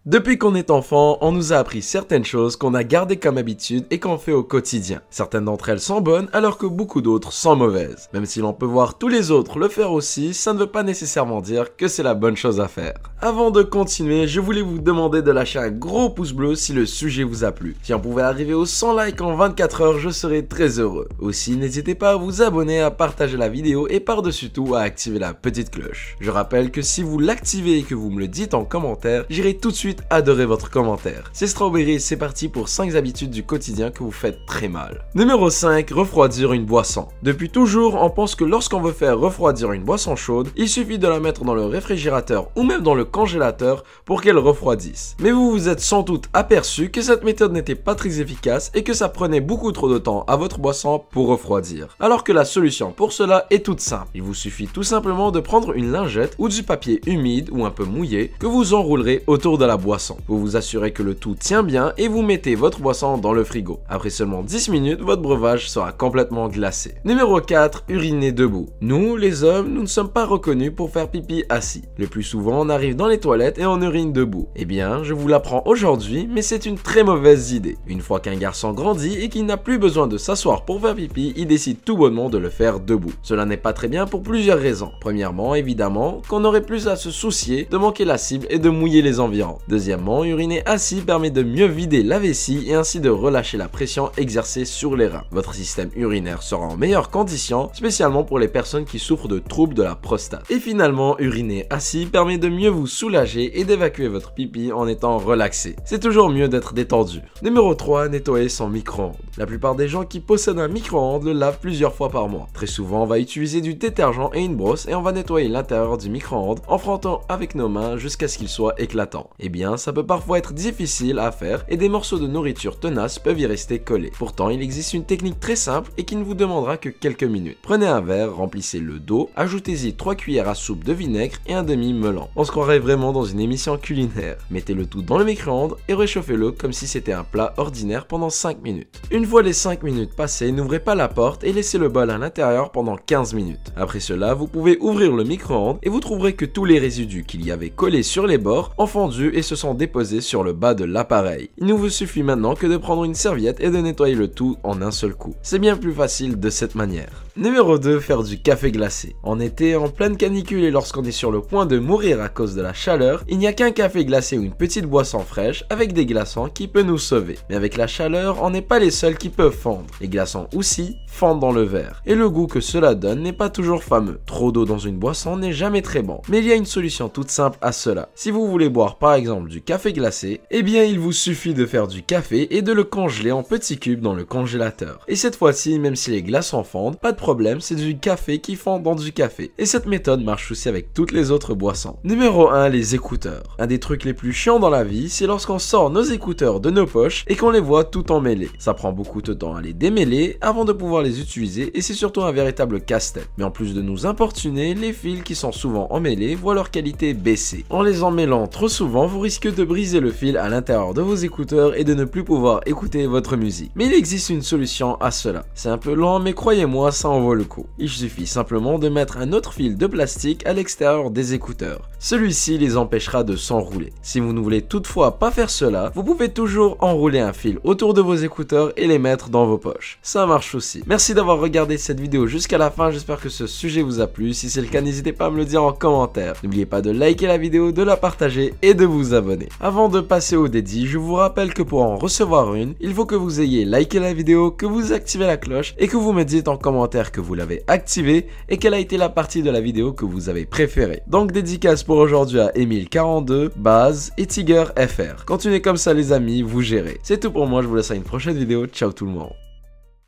Depuis qu'on est enfant, on nous a appris certaines choses qu'on a gardées comme habitude et qu'on fait au quotidien. Certaines d'entre elles sont bonnes alors que beaucoup d'autres sont mauvaises. Même si l'on peut voir tous les autres le faire aussi, ça ne veut pas nécessairement dire que c'est la bonne chose à faire. Avant de continuer, je voulais vous demander de lâcher un gros pouce bleu si le sujet vous a plu. Si on pouvait arriver aux 100 likes en 24 heures, je serais très heureux. Aussi, n'hésitez pas à vous abonner, à partager la vidéo et par-dessus tout à activer la petite cloche. Je rappelle que si vous l'activez et que vous me le dites en commentaire, j'irai tout de suite adorer votre commentaire. C'est Strawberry, c'est parti pour 5 habitudes du quotidien que vous faites très mal. Numéro 5, refroidir une boisson. Depuis toujours, on pense que lorsqu'on veut faire refroidir une boisson chaude, il suffit de la mettre dans le réfrigérateur ou même dans le congélateur pour qu'elle refroidisse. Mais vous vous êtes sans doute aperçu que cette méthode n'était pas très efficace et que ça prenait beaucoup trop de temps à votre boisson pour refroidir. Alors que la solution pour cela est toute simple. Il vous suffit tout simplement de prendre une lingette ou du papier humide ou un peu mouillé que vous enroulerez autour de la boisson. Vous vous assurez que le tout tient bien et vous mettez votre boisson dans le frigo. Après seulement 10 minutes, votre breuvage sera complètement glacé. Numéro 4, uriner debout. Nous, les hommes, nous ne sommes pas reconnus pour faire pipi assis. Le plus souvent, on arrive dans les toilettes et on urine debout. Eh bien, je vous l'apprends aujourd'hui, mais c'est une très mauvaise idée. Une fois qu'un garçon grandit et qu'il n'a plus besoin de s'asseoir pour faire pipi, il décide tout bonnement de le faire debout. Cela n'est pas très bien pour plusieurs raisons. Premièrement, évidemment, qu'on aurait plus à se soucier de manquer la cible et de mouiller les environs. Deuxièmement, uriner assis permet de mieux vider la vessie et ainsi de relâcher la pression exercée sur les reins. Votre système urinaire sera en meilleure condition, spécialement pour les personnes qui souffrent de troubles de la prostate. Et finalement, uriner assis permet de mieux vous soulager et d'évacuer votre pipi en étant relaxé. C'est toujours mieux d'être détendu. Numéro 3, nettoyer son micro-ondes. La plupart des gens qui possèdent un micro-ondes le lavent plusieurs fois par mois. Très souvent, on va utiliser du détergent et une brosse et on va nettoyer l'intérieur du micro-ondes en frottant avec nos mains jusqu'à ce qu'il soit éclatant. Eh bien, ça peut parfois être difficile à faire et des morceaux de nourriture tenaces peuvent y rester collés. Pourtant, il existe une technique très simple et qui ne vous demandera que quelques minutes. Prenez un verre, remplissez-le d'eau, ajoutez-y 3 cuillères à soupe de vinaigre et un demi-melon. On se croirait vraiment dans une émission culinaire. Mettez le tout dans le micro-ondes et réchauffez-le comme si c'était un plat ordinaire pendant 5 minutes. Une fois les 5 minutes passées, n'ouvrez pas la porte et laissez le bol à l'intérieur pendant 15 minutes. Après cela, vous pouvez ouvrir le micro-ondes et vous trouverez que tous les résidus qu'il y avait collés sur les bords ont fondu et se sont déposés sur le bas de l'appareil. Il ne vous suffit maintenant que de prendre une serviette et de nettoyer le tout en un seul coup. C'est bien plus facile de cette manière. Numéro 2, faire du café glacé. En été, en pleine canicule et lorsqu'on est sur le point de mourir à cause de la chaleur, il n'y a qu'un café glacé ou une petite boisson fraîche avec des glaçons qui peut nous sauver. Mais avec la chaleur, on n'est pas les seuls qui peuvent fondre. Les glaçons aussi fondent dans le verre. Et le goût que cela donne n'est pas toujours fameux. Trop d'eau dans une boisson n'est jamais très bon. Mais il y a une solution toute simple à cela. Si vous voulez boire par exemple du café glacé, eh bien il vous suffit de faire du café et de le congeler en petits cubes dans le congélateur. Et cette fois-ci, même si les glaçons fondent, pas de problème, c'est du café qui fond dans du café. Et cette méthode marche aussi avec toutes les autres boissons. Numéro 1, les écouteurs. Un des trucs les plus chiants dans la vie, c'est lorsqu'on sort nos écouteurs de nos poches et qu'on les voit tout emmêlés. Ça prend beaucoup de temps à les démêler avant de pouvoir les utiliser et c'est surtout un véritable casse-tête. Mais en plus de nous importuner, les fils qui sont souvent emmêlés voient leur qualité baisser. En les emmêlant trop souvent, vous risquez de briser le fil à l'intérieur de vos écouteurs et de ne plus pouvoir écouter votre musique. Mais il existe une solution à cela. C'est un peu lent, mais croyez-moi, ça en vaut le coup. Il suffit simplement de mettre un autre fil de plastique à l'extérieur des écouteurs. Celui-ci les empêchera de s'enrouler. Si vous ne voulez toutefois pas faire cela, vous pouvez toujours enrouler un fil autour de vos écouteurs et les mettre dans vos poches. Ça marche aussi. Merci d'avoir regardé cette vidéo jusqu'à la fin, j'espère que ce sujet vous a plu. Si c'est le cas, n'hésitez pas à me le dire en commentaire. N'oubliez pas de liker la vidéo, de la partager et de vous abonner. Avant de passer au dédit, je vous rappelle que pour en recevoir une, il faut que vous ayez liké la vidéo, que vous activez la cloche et que vous me dites en commentaire que vous l'avez activé et quelle a été la partie de la vidéo que vous avez préférée. Donc dédicace pour aujourd'hui à Emile42, Baz et Tiger FR. Continuez comme ça les amis, vous gérez. C'est tout pour moi, je vous laisse à une prochaine vidéo. Ciao tout le monde.